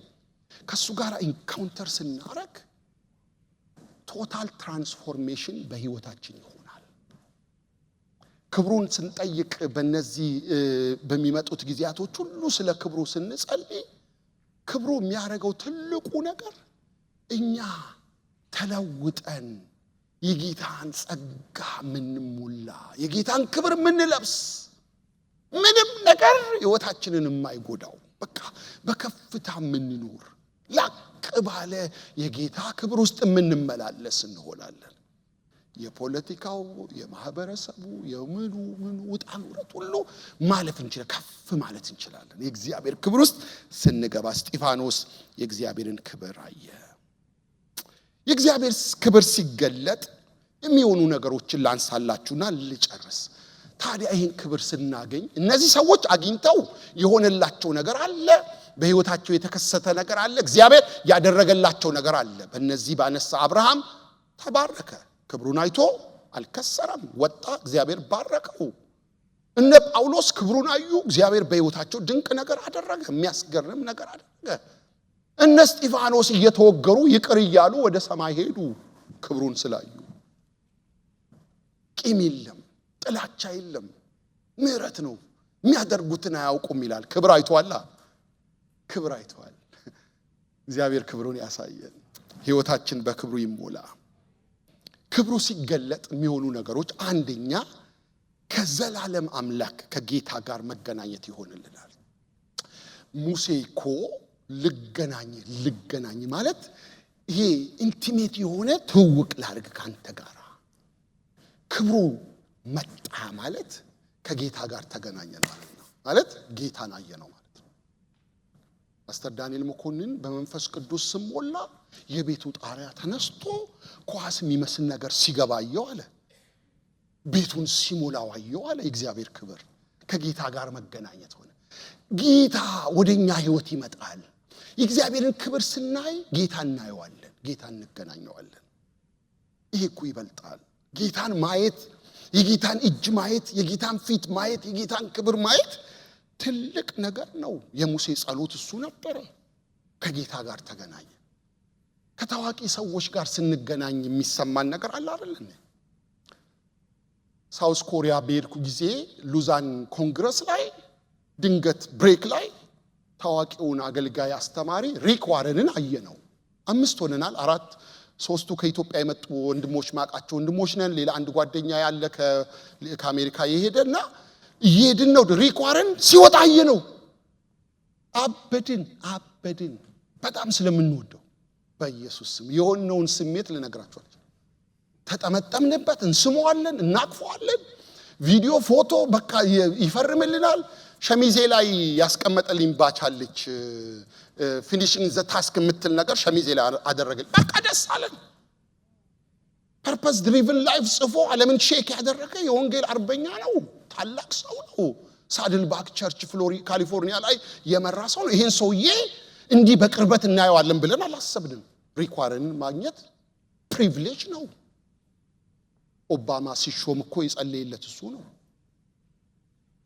ከሱ ጋር ኢንካውንተር ስናረግ ቶታል ትራንስፎርሜሽን በህይወታችን ይሆናል። ክብሩን ስንጠይቅ በእነዚህ በሚመጡት ጊዜያቶች ሁሉ ስለ ክብሩ ስንጸልይ ክብሩ የሚያደርገው ትልቁ ነገር እኛ ተለውጠን የጌታን ጸጋ ምንሞላ፣ የጌታን ክብር ምንለብስ፣ ምንም ነገር ህይወታችንን የማይጎዳው በቃ በከፍታ ምንኖር ላቅ ባለ የጌታ ክብር ውስጥ ምንመላለስ እንሆናለን። የፖለቲካው፣ የማህበረሰቡ፣ የምኑ ውጣን ውረጥ ሁሉ ማለፍ እንችላለን፣ ከፍ ማለት እንችላለን። የእግዚአብሔር ክብር ውስጥ ስንገባ እስጢፋኖስ የእግዚአብሔርን ክብር አየ። የእግዚአብሔር ክብር ሲገለጥ የሚሆኑ ነገሮችን ላንሳላችሁና ልጨርስ። ታዲያ ይህን ክብር ስናገኝ እነዚህ ሰዎች አግኝተው የሆነላቸው ነገር አለ፣ በህይወታቸው የተከሰተ ነገር አለ፣ እግዚአብሔር ያደረገላቸው ነገር አለ። በእነዚህ ባነሳ አብርሃም ተባረከ፣ ክብሩን አይቶ አልከሰረም፣ ወጣ፣ እግዚአብሔር ባረከው። እነ ጳውሎስ ክብሩን አዩ፣ እግዚአብሔር በህይወታቸው ድንቅ ነገር አደረገ፣ የሚያስገርም ነገር አደረገ። እነ እስጢፋኖስ እየተወገሩ ይቅር እያሉ ወደ ሰማይ ሄዱ፣ ክብሩን ስላዩ። ቂም የለም፣ ጥላቻ የለም፣ ምህረት ነው። የሚያደርጉትን አያውቁም ይላል። ክብር አይቷላ፣ ክብር አይቷል። እግዚአብሔር ክብሩን ያሳየን፣ ህይወታችን በክብሩ ይሞላ። ክብሩ ሲገለጥ የሚሆኑ ነገሮች አንደኛ ከዘላለም አምላክ ከጌታ ጋር መገናኘት ይሆንልናል። ሙሴ እኮ ልገናኝ ማለት ይሄ ኢንቲሜት የሆነ ትውውቅ ላድርግ ካንተ ጋር። ክብሩ መጣ ማለት ከጌታ ጋር ተገናኘን ማለት ነው። ማለት ጌታን አየነው ማለት ነው። ፓስተር ዳንኤል መኮንን በመንፈስ ቅዱስ ስሞላ የቤቱ ጣሪያ ተነስቶ ኳስ የሚመስል ነገር ሲገባየው አለ። ቤቱን ሲሞላው አየው አለ። የእግዚአብሔር ክብር ከጌታ ጋር መገናኘት ሆነ። ጌታ ወደኛ ህይወት ይመጣል። የእግዚአብሔርን ክብር ስናይ ጌታ እናየዋለን፣ ጌታ እንገናኘዋለን። ይሄ እኮ ይበልጣል። ጌታን ማየት፣ የጌታን እጅ ማየት፣ የጌታን ፊት ማየት፣ የጌታን ክብር ማየት ትልቅ ነገር ነው። የሙሴ ጸሎት እሱ ነበረ። ከጌታ ጋር ተገናኘ። ከታዋቂ ሰዎች ጋር ስንገናኝ የሚሰማን ነገር አለ አይደል? ሳውዝ ኮሪያ በሄድኩ ጊዜ ሉዛን ኮንግረስ ላይ ድንገት ብሬክ ላይ ታዋቂውን አገልጋይ አስተማሪ ሪክ ዋረንን አየነው። 5 ሆነናል። 3ቱ ከኢትዮጵያ የመጡ ወንድሞች ማቃቸው ወንድሞች ነን። ሌላ አንድ ጓደኛ ያለ ከአሜሪካ የሄደና እየሄድን ነው። ሪክ ዋረን ሲወጣ አየነው። አበድን በጣም ስለምንወደው በኢየሱስ ስም የሆነውን ስሜት ልነግራችሁ አልችልም። ተጠመጠምንበት፣ እንስመዋለን፣ እናቅፈዋለን። ቪዲዮ ፎቶ በቃ ይፈርምልናል። ሸሚዜ ላይ ያስቀመጠልኝ ባቻለች ፊኒሺንግ ዘ ታስክ የምትል ነገር ሸሚዜ ላይ አደረገል። በቃ ደስ አለን። ፐርፐስ ድሪቭን ላይፍ ጽፎ ዓለምን ሼክ ያደረገ የወንጌል አርበኛ ነው። ታላቅ ሰው ነው። ሳድል ባክ ቸርች ካሊፎርኒያ ላይ የመራ ሰው ነው። ይሄን ሰውዬ እንዲህ በቅርበት እናየዋለን ብለን አላሰብንም። ሪክ ዋረንን ማግኘት ፕሪቪሌጅ ነው። ኦባማ ሲሾም እኮ የጸለየለት እሱ ነው።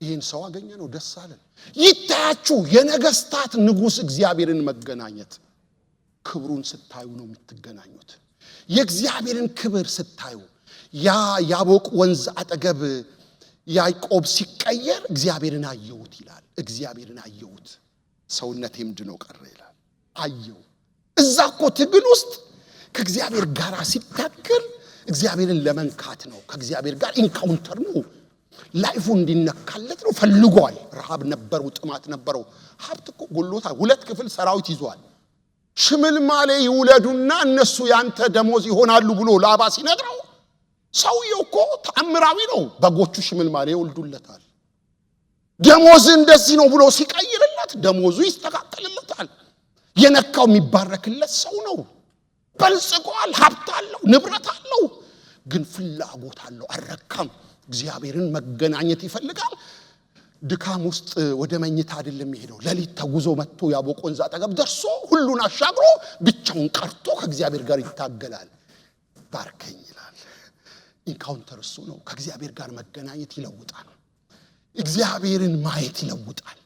ይህን ሰው አገኘ ነው፣ ደስ አለን። ይታያችሁ የነገስታት ንጉስ እግዚአብሔርን መገናኘት። ክብሩን ስታዩ ነው የምትገናኙት። የእግዚአብሔርን ክብር ስታዩ ያ ያቦቅ ወንዝ አጠገብ ያዕቆብ ሲቀየር እግዚአብሔርን አየሁት ይላል። እግዚአብሔርን አየሁት ሰውነቴም ድኖ ቀረ ይላል። አየው። እዛ እኮ ትግል ውስጥ ከእግዚአብሔር ጋር ሲታገል እግዚአብሔርን ለመንካት ነው። ከእግዚአብሔር ጋር ኢንካውንተር ነው። ላይፉ እንዲነካለት ነው ፈልጓል። ረሃብ ነበረው፣ ጥማት ነበረው። ሀብት እኮ ጎሎታል። 2 ክፍል ሰራዊት ይዟል። ሽምልማሌ ይውለዱና እነሱ ያንተ ደሞዝ ይሆናሉ ብሎ ላባ ሲነግረው ሰውየው እኮ ተአምራዊ ነው። በጎቹ ሽምልማሌ ይወልዱለታል። ደሞዝ እንደዚህ ነው ብሎ ሲቀይርለት ደሞዙ ይስተካከልለታል። የነካው የሚባረክለት ሰው ነው። በልጽጓል፣ ሀብት አለው፣ ንብረት አለው። ግን ፍላጎት አለው፣ አረካም። እግዚአብሔርን መገናኘት ይፈልጋል። ድካም ውስጥ ወደ መኝታ አይደለም የሚሄደው። ሌሊት ተጉዞ መጥቶ ያቦቅ ወንዝ አጠገብ ደርሶ ሁሉን አሻግሮ ብቻውን ቀርቶ ከእግዚአብሔር ጋር ይታገላል። ባርከኝ ይላል። ኢንካውንተር እሱ ነው። ከእግዚአብሔር ጋር መገናኘት ይለውጣል። እግዚአብሔርን ማየት ይለውጣል።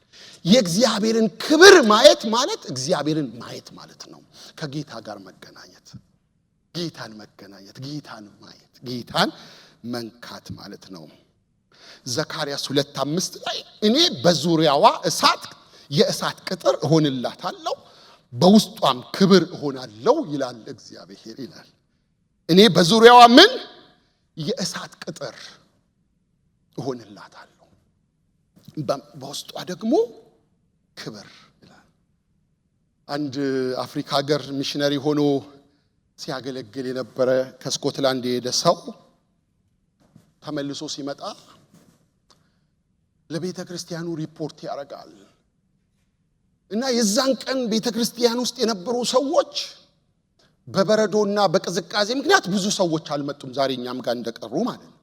የእግዚአብሔርን ክብር ማየት ማለት እግዚአብሔርን ማየት ማለት ነው። ከጌታ ጋር መገናኘት፣ ጌታን መገናኘት፣ ጌታን ማየት፣ ጌታን መንካት ማለት ነው። ዘካርያስ 2:5 ላይ እኔ በዙሪያዋ የእሳት ቅጥር እሆንላታለሁ በውስጧም ክብር እሆናለሁ ይላል እግዚአብሔር ይላል። እኔ በዙሪያዋ ምን የእሳት ቅጥር እሆንላታለሁ፣ በውስጧ ደግሞ ክብር ይላል። አንድ አፍሪካ ሀገር ሚሽነሪ ሆኖ ሲያገለግል የነበረ ከስኮትላንድ የሄደ ሰው ተመልሶ ሲመጣ ለቤተ ክርስቲያኑ ሪፖርት ያደርጋል። እና የዛን ቀን ቤተ ክርስቲያን ውስጥ የነበሩ ሰዎች በበረዶና በቅዝቃዜ ምክንያት ብዙ ሰዎች አልመጡም። ዛሬ እኛም ጋር እንደቀሩ ማለት ነው።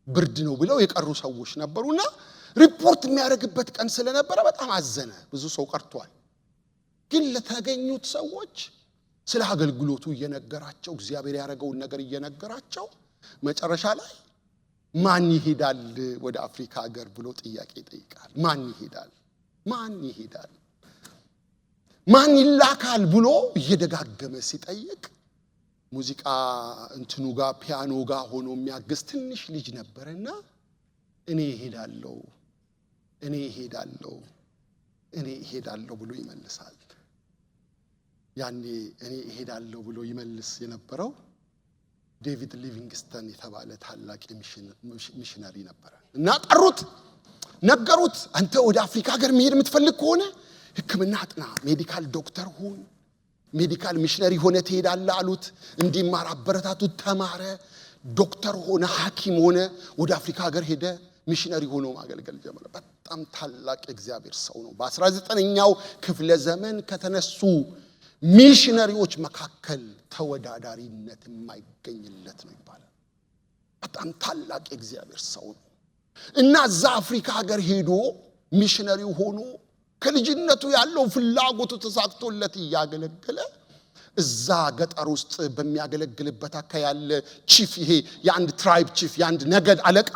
ብርድ ነው ብለው የቀሩ ሰዎች ነበሩና ሪፖርት የሚያደርግበት ቀን ስለነበረ በጣም አዘነ። ብዙ ሰው ቀርቷል። ግን ለተገኙት ሰዎች ስለ አገልግሎቱ እየነገራቸው እግዚአብሔር ያደረገውን ነገር እየነገራቸው መጨረሻ ላይ ማን ይሄዳል ወደ አፍሪካ ሀገር ብሎ ጥያቄ ይጠይቃል። ማን ይሄዳል? ማን ይሄዳል? ማን ይላካል ብሎ እየደጋገመ ሲጠይቅ ሙዚቃ እንትኑ ጋር ፒያኖ ጋር ሆኖ የሚያግዝ ትንሽ ልጅ ነበርና እኔ እሄዳለሁ ብሎ ይመልሳል። ያኔ እኔ እሄዳለሁ ብሎ ይመልስ የነበረው ዴቪድ ሊቪንግስተን የተባለ ታላቅ ሚሽነሪ ነበር። እና ጠሩት፣ ነገሩት። አንተ ወደ አፍሪካ ሀገር መሄድ የምትፈልግ ከሆነ ሕክምና አጥና፣ ሜዲካል ዶክተር ሁን፣ ሜዲካል ሚሽነሪ ሆነ ትሄዳለህ አሉት። እንዲማር አበረታቱት። ተማረ፣ ዶክተር ሆነ፣ ሐኪም ሆነ፣ ወደ አፍሪካ ሀገር ሄደ፣ ሚሽነሪ ሆኖ ማገልገል ጀመረ። በጣም ታላቅ እግዚአብሔር ሰው ነው። በ19ኛው ክፍለ ዘመን ከተነሱ ሚሽነሪዎች መካከል ተወዳዳሪነት የማይገኝለት ነው ይባላል። በጣም ታላቅ እግዚአብሔር ሰው ነው እና እዛ አፍሪካ ሀገር ሄዶ ሚሽነሪው ሆኖ ከልጅነቱ ያለው ፍላጎቱ ተሳክቶለት እያገለገለ እዛ ገጠር ውስጥ በሚያገለግልበት አካባቢ ያለ ቺፍ፣ ይሄ የአንድ ትራይብ ቺፍ፣ የአንድ ነገድ አለቃ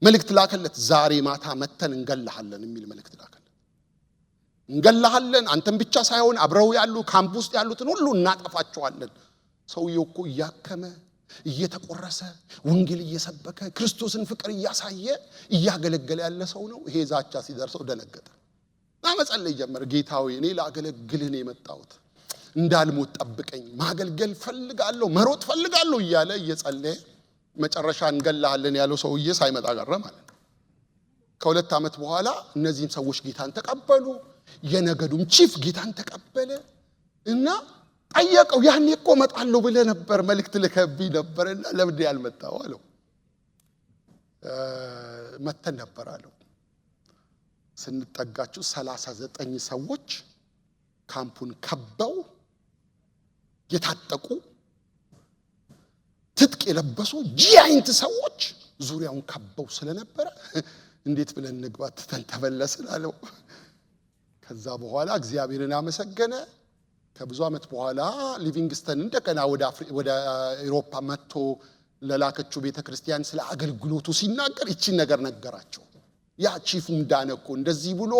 መልእክት ላከለት። ዛሬ ማታ መተን እንገላሃለን የሚል መልእክት ላከለት። እንገላሃለን፣ አንተም ብቻ ሳይሆን አብረው ያሉ ካምፕ ውስጥ ያሉትን ሁሉ እናጠፋቸዋለን። ሰውየው እኮ እያከመ እየተቆረሰ ወንጌል እየሰበከ ክርስቶስን ፍቅር እያሳየ እያገለገለ ያለ ሰው ነው። ይሄ ዛቻ ሲደርሰው ደነገጠ። መጸለይ ጀመረ። ጌታ ሆይ እኔ ላገለግልህ ነው የመጣሁት፣ እንዳልሞት ጠብቀኝ፣ ማገልገል ፈልጋለሁ፣ መሮጥ ፈልጋለሁ እያለ እየጸለየ መጨረሻ እንገላሃለን ያለው ሰውዬ ሳይመጣ ቀረ ማለት ነው። ከ2 ዓመት በኋላ እነዚህም ሰዎች ጌታን ተቀበሉ። የነገዱም ቺፍ ጌታን ተቀበለ እና ጠየቀው። ያኔ እኮ እመጣለሁ ብለህ ነበር፣ መልእክት ልከብኝ ነበርና ለምን ያልመጣው አለው። መተን ነበር አለው። ስንጠጋችሁ 39 ሰዎች ካምፑን ከበው የታጠቁ ትጥቅ የለበሱ ጂያንት ሰዎች ዙሪያውን ከበው ስለነበረ እንዴት ብለን እንግባት ተንተበለስን አለው። ከዛ በኋላ እግዚአብሔርን አመሰገነ። ከብዙ ዓመት በኋላ ሊቪንግስተን እንደገና ወደ አውሮፓ መጥቶ ለላከችው ቤተክርስቲያን ስለ አገልግሎቱ ሲናገር ይቺን ነገር ነገራቸው። ያ ቺፉም ዳነ እኮ እንደዚህ ብሎ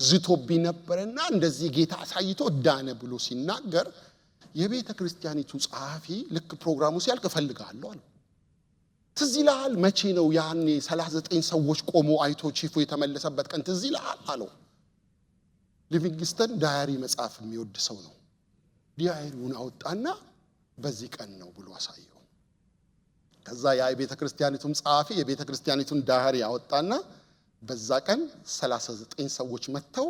ዝቶብኝ ነበርና እንደዚህ ጌታ አሳይቶ ዳነ ብሎ ሲናገር የቤተክርስቲያኒቱ ጸሐፊ ልክ ፕሮግራሙ ሲያልቅ እፈልጋለሁ አለ። ትዝ ይልሃል? መቼ ነው ያኔ 39 ሰዎች ቆሞ አይቶ ቺፉ የተመለሰበት ቀን ትዝ ይልሃል አለው። ሊቪንግስተን ዳያሪ መጽሐፍ የሚወድ ሰው ነው። ዳያሪውን አወጣና በዚህ ቀን ነው ብሎ አሳየው። ከዛ ያ የቤተክርስቲያኒቱም ጸሐፊ የቤተክርስቲያኒቱን ዳያሪ አወጣና በዛ ቀን 39 ሰዎች መጥተው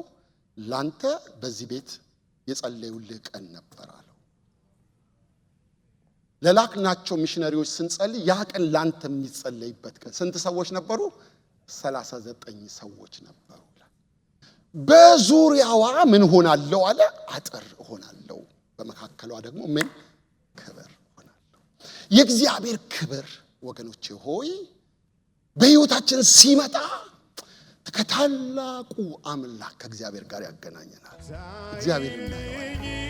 ላንተ በዚህ ቤት የጸለዩልህ ቀን ነበር አለው። ለላክናቸው ሚሽነሪዎች ስንጸልይ ያ ቀን ላንተ የሚጸለይበት ቀን ስንት ሰዎች ነበሩ? 39 ሰዎች ነበሩ። በዙሪያዋ ምን ሆናለሁ አለ? አጥር ሆናለሁ። በመካከሏ ደግሞ ምን ክብር ሆናለሁ። የእግዚአብሔር ክብር ወገኖቼ ሆይ በሕይወታችን ሲመጣ ከታላቁ አምላክ ከእግዚአብሔር ጋር ያገናኘናል። እግዚአብሔር እናየዋለን።